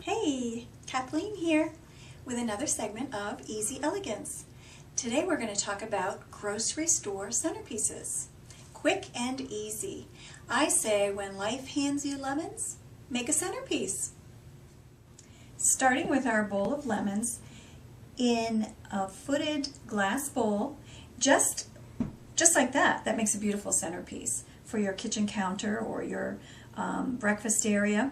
Hey, Kathleen here with another segment of Easy Elegance. Today we're going to talk about grocery store centerpieces. Quick and easy. I say when life hands you lemons, make a centerpiece. Starting with our bowl of lemons in a footed glass bowl, just like that. That makes a beautiful centerpiece for your kitchen counter or your breakfast area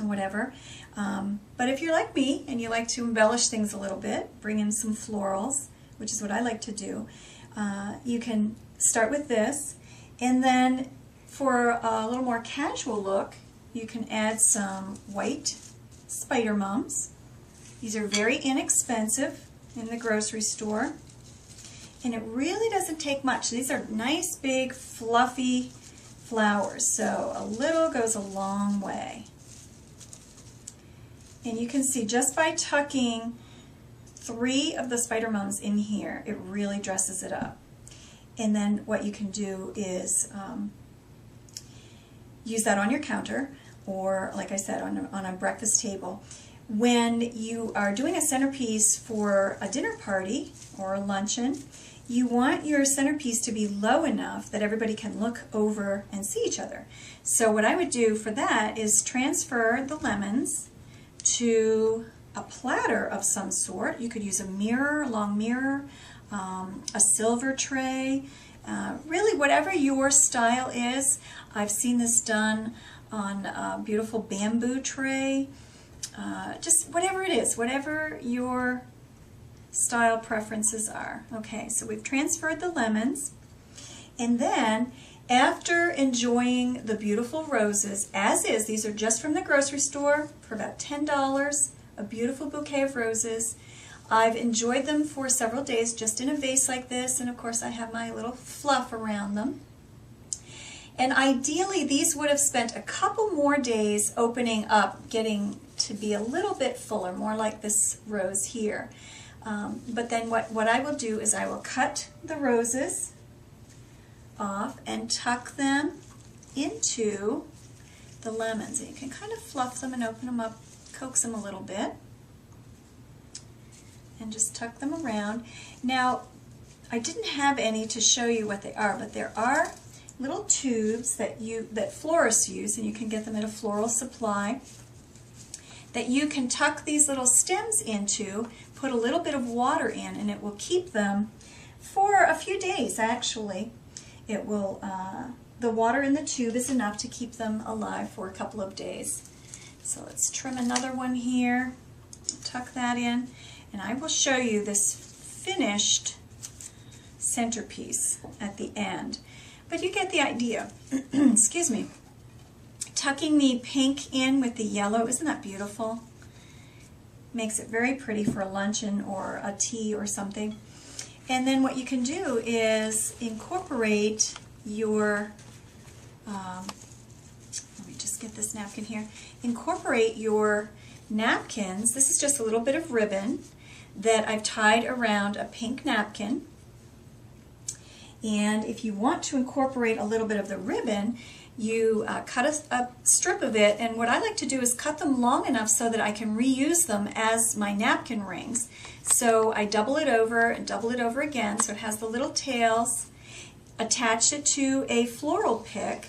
or whatever. But if you're like me and you like to embellish things a little bit, bring in some florals, which is what I like to do, you can start with this, and then for a little more casual look, you can add some white spider mums. These are very inexpensive in the grocery store, and it really doesn't take much. These are nice, big, fluffy flowers, so a little goes a long way. And you can see just by tucking 3 of the spider mums in here, it really dresses it up. And then what you can do is use that on your counter, or like I said, on a breakfast table. When you are doing a centerpiece for a dinner party or a luncheon, you want your centerpiece to be low enough that everybody can look over and see each other. So what I would do for that is transfer the lemons to a platter of some sort. You could use a mirror, a long mirror, a silver tray, really whatever your style is. I've seen this done on a beautiful bamboo tray, just whatever it is, whatever your style preferences are. Okay, so we've transferred the lemons, and then after enjoying the beautiful roses as is, these are just from the grocery store for about $10, a beautiful bouquet of roses. I've enjoyed them for several days just in a vase like this, and of course I have my little fluff around them. And ideally these would have spent a couple more days opening up, getting to be a little bit fuller, more like this rose here. But then what I will do is I will cut the roses off and tuck them into the lemons. And you can kind of fluff them and open them up, coax them a little bit, and just tuck them around. Now, I didn't have any to show you what they are, but there are little tubes that florists use, and you can get them at a floral supply, that you can tuck these little stems into, put a little bit of water in, and it will keep them for a few days actually. It will, the water in the tube is enough to keep them alive for a couple of days. So let's trim another one here, tuck that in, and I will show you this finished centerpiece at the end. But you get the idea. Excuse me. Tucking the pink in with the yellow, isn't that beautiful? Makes it very pretty for a luncheon or a tea or something. And then what you can do is incorporate your, let me just get this napkin here, incorporate your napkins. This is just a little bit of ribbon that I've tied around a pink napkin. And if you want to incorporate a little bit of the ribbon, you cut a strip of it, and what I like to do is cut them long enough so that I can reuse them as my napkin rings. So I double it over and double it over again so it has the little tails, attach it to a floral pick,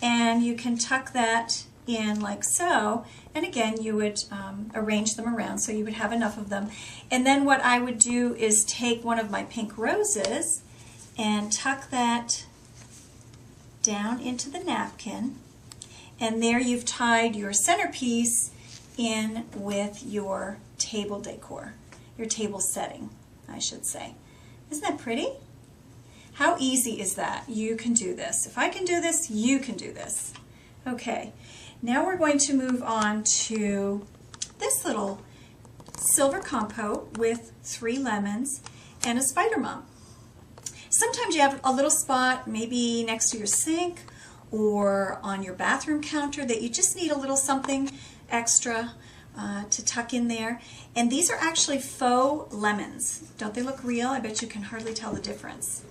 and you can tuck that in like so, and again you would arrange them around so you would have enough of them. And then what I would do is take one of my pink roses and tuck that down into the napkin, and there you've tied your centerpiece in with your table decor, your table setting, I should say. Isn't that pretty? How easy is that? You can do this. If I can do this, you can do this. Okay, now we're going to move on to this little silver compote with 3 lemons and a spider mum. Sometimes you have a little spot maybe next to your sink or on your bathroom counter that you just need a little something extra to tuck in there. And these are actually faux lemons. Don't they look real? I bet you can hardly tell the difference.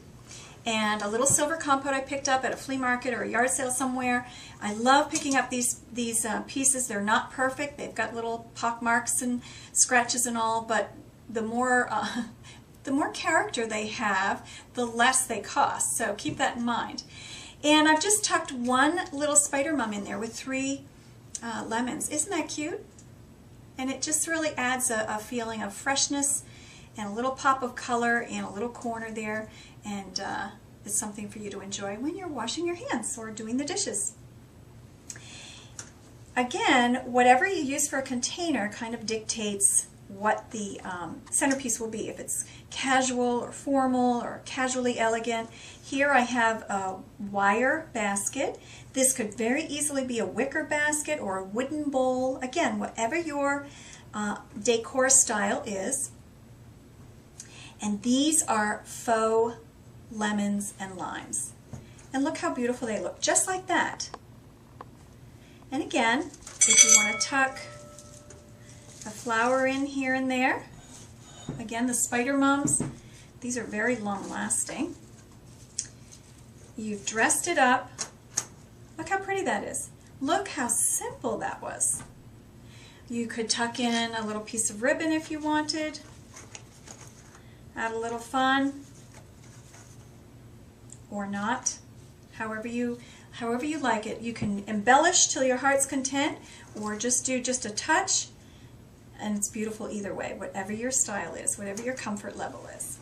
and a little silver compote I picked up at a flea market or a yard sale somewhere. I love picking up these pieces. They're not perfect. They've got little pock marks and scratches and all, but the more character they have, the less they cost. So keep that in mind. And I've just tucked one little spider mum in there with 3 lemons. Isn't that cute? And it just really adds a feeling of freshness and a little pop of color and a little corner there, and it's something for you to enjoy when you're washing your hands or doing the dishes. Again, whatever you use for a container kind of dictates what the centerpiece will be, if it's casual or formal or casually elegant. Here I have a wire basket. This could very easily be a wicker basket or a wooden bowl. Again, whatever your decor style is. And these are faux lemons and limes. And look how beautiful they look, just like that. And again, if you want to tuck a flower in here and there, again, the spider mums, these are very long lasting. You've dressed it up. Look how pretty that is. Look how simple that was. You could tuck in a little piece of ribbon if you wanted. Add a little fun, or not, however you like it. You can embellish till your heart's content, or just do just a touch, and it's beautiful either way, whatever your style is, whatever your comfort level is.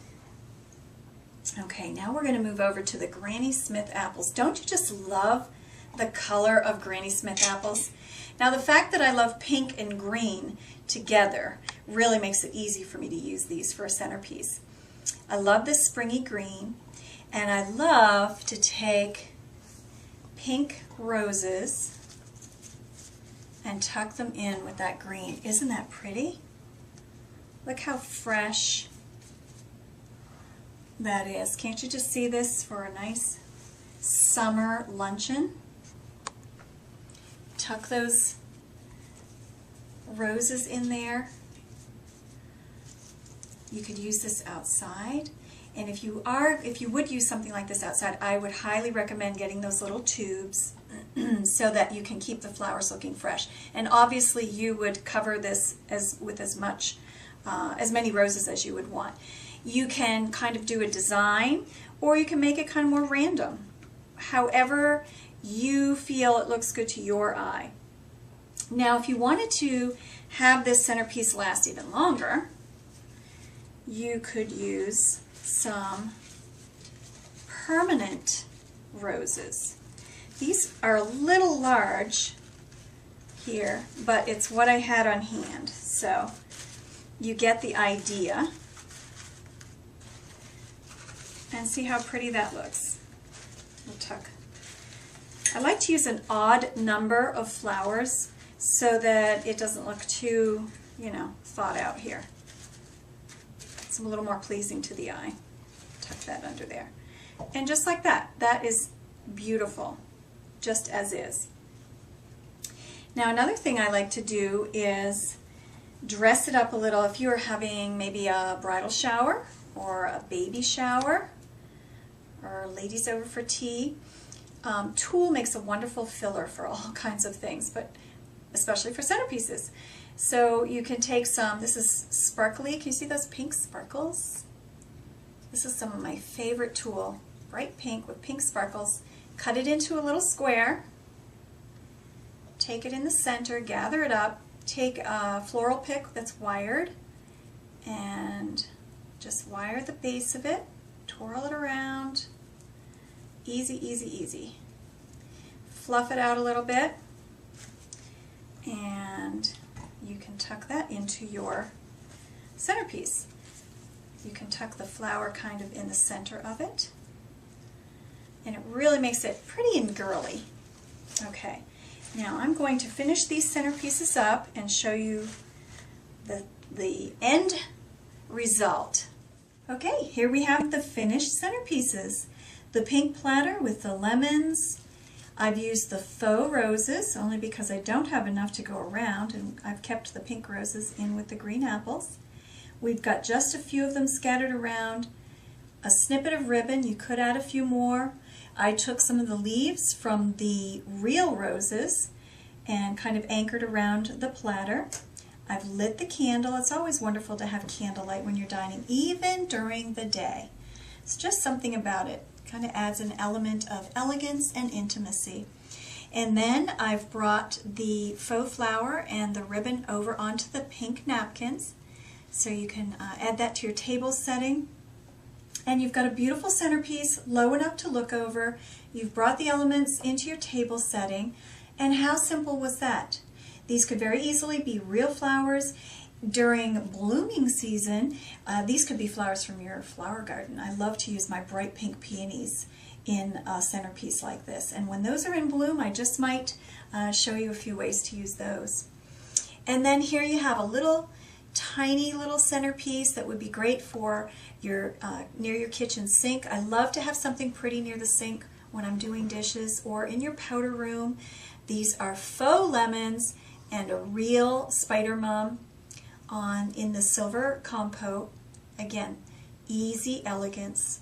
Okay, now we're going to move over to the Granny Smith apples. Don't you just love the color of Granny Smith apples? Now, the fact that I love pink and green together really makes it easy for me to use these for a centerpiece. I love this springy green, and I love to take pink roses and tuck them in with that green. Isn't that pretty? Look how fresh that is. Can't you just see this for a nice summer luncheon? Tuck those roses in there. You could use this outside, and if you would use something like this outside, I would highly recommend getting those little tubes so that you can keep the flowers looking fresh. And obviously you would cover this with as many roses as you would want. You can kind of do a design, or you can make it kind of more random. However you feel it looks good to your eye. Now, if you wanted to have this centerpiece last even longer, you could use some permanent roses. These are a little large here, but it's what I had on hand, so you get the idea. And see how pretty that looks. We'll tuck. I like to use an odd number of flowers so that it doesn't look too, thought out here. It's a little more pleasing to the eye. Tuck that under there. And just like that, that is beautiful, just as is. Now, another thing I like to do is dress it up a little. If you're having maybe a bridal shower or a baby shower, or ladies over for tea, tulle makes a wonderful filler for all kinds of things, but especially for centerpieces. So you can take some, this is sparkly, can you see those pink sparkles? This is some of my favorite tulle, bright pink with pink sparkles. Cut it into a little square, take it in the center, gather it up, take a floral pick that's wired, and just wire the base of it, twirl it around, easy, easy, easy. Fluff it out a little bit, and you can tuck that into your centerpiece. You can tuck the flower kind of in the center of it, and it really makes it pretty and girly. Okay, now I'm going to finish these centerpieces up and show you the end result. Okay, here we have the finished centerpieces. The pink platter with the lemons. I've used the faux roses only because I don't have enough to go around, and I've kept the pink roses in with the green apples. We've got just a few of them scattered around. a snippet of ribbon. You could add a few more. I took some of the leaves from the real roses and kind of anchored around the platter. I've lit the candle. It's always wonderful to have candlelight when you're dining, even during the day. It's just something about it. Kind of adds an element of elegance and intimacy. And then I've brought the faux flower and the ribbon over onto the pink napkins. So you can add that to your table setting. And you've got a beautiful centerpiece, low enough to look over. You've brought the elements into your table setting. And how simple was that? These could very easily be real flowers. During blooming season, these could be flowers from your flower garden. I love to use my bright pink peonies in a centerpiece like this. And when those are in bloom, I just might show you a few ways to use those. And then here you have a little tiny little centerpiece that would be great for your near your kitchen sink. I love to have something pretty near the sink when I'm doing dishes or in your powder room. These are faux lemons and a real spider mom in the silver compote. Again, easy elegance.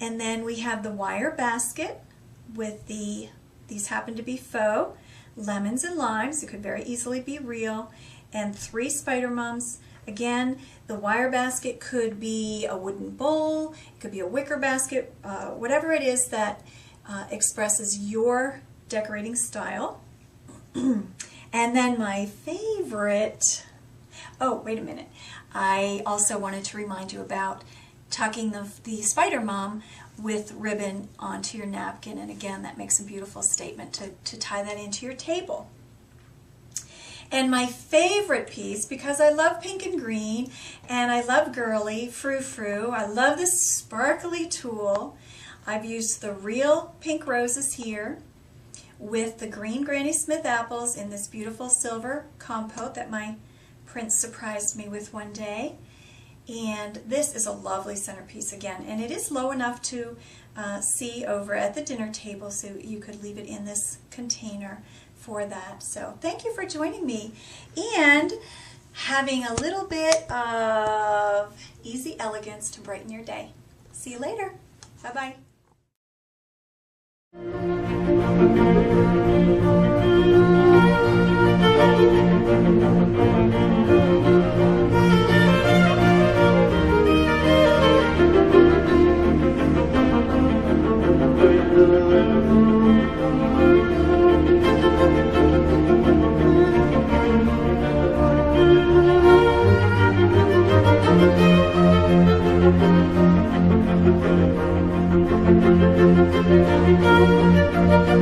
And then we have the wire basket with these happen to be faux lemons and limes. It could very easily be real. And 3 spider mums. Again, the wire basket could be a wooden bowl, it could be a wicker basket, whatever it is that expresses your decorating style. And then my favorite, oh, wait a minute. I also wanted to remind you about tucking the spider mom with ribbon onto your napkin. And again, that makes a beautiful statement to tie that into your table. And my favorite piece, because I love pink and green, and I love girly, frou-frou, I love this sparkly tulle. I've used the real pink roses here with the green Granny Smith apples in this beautiful silver compote that my prince surprised me with one day. And this is a lovely centerpiece again, and it is low enough to see over at the dinner table, so you could leave it in this container for that. So thank you for joining me and having a little bit of easy elegance to brighten your day. See you later. Bye-bye. Thank you.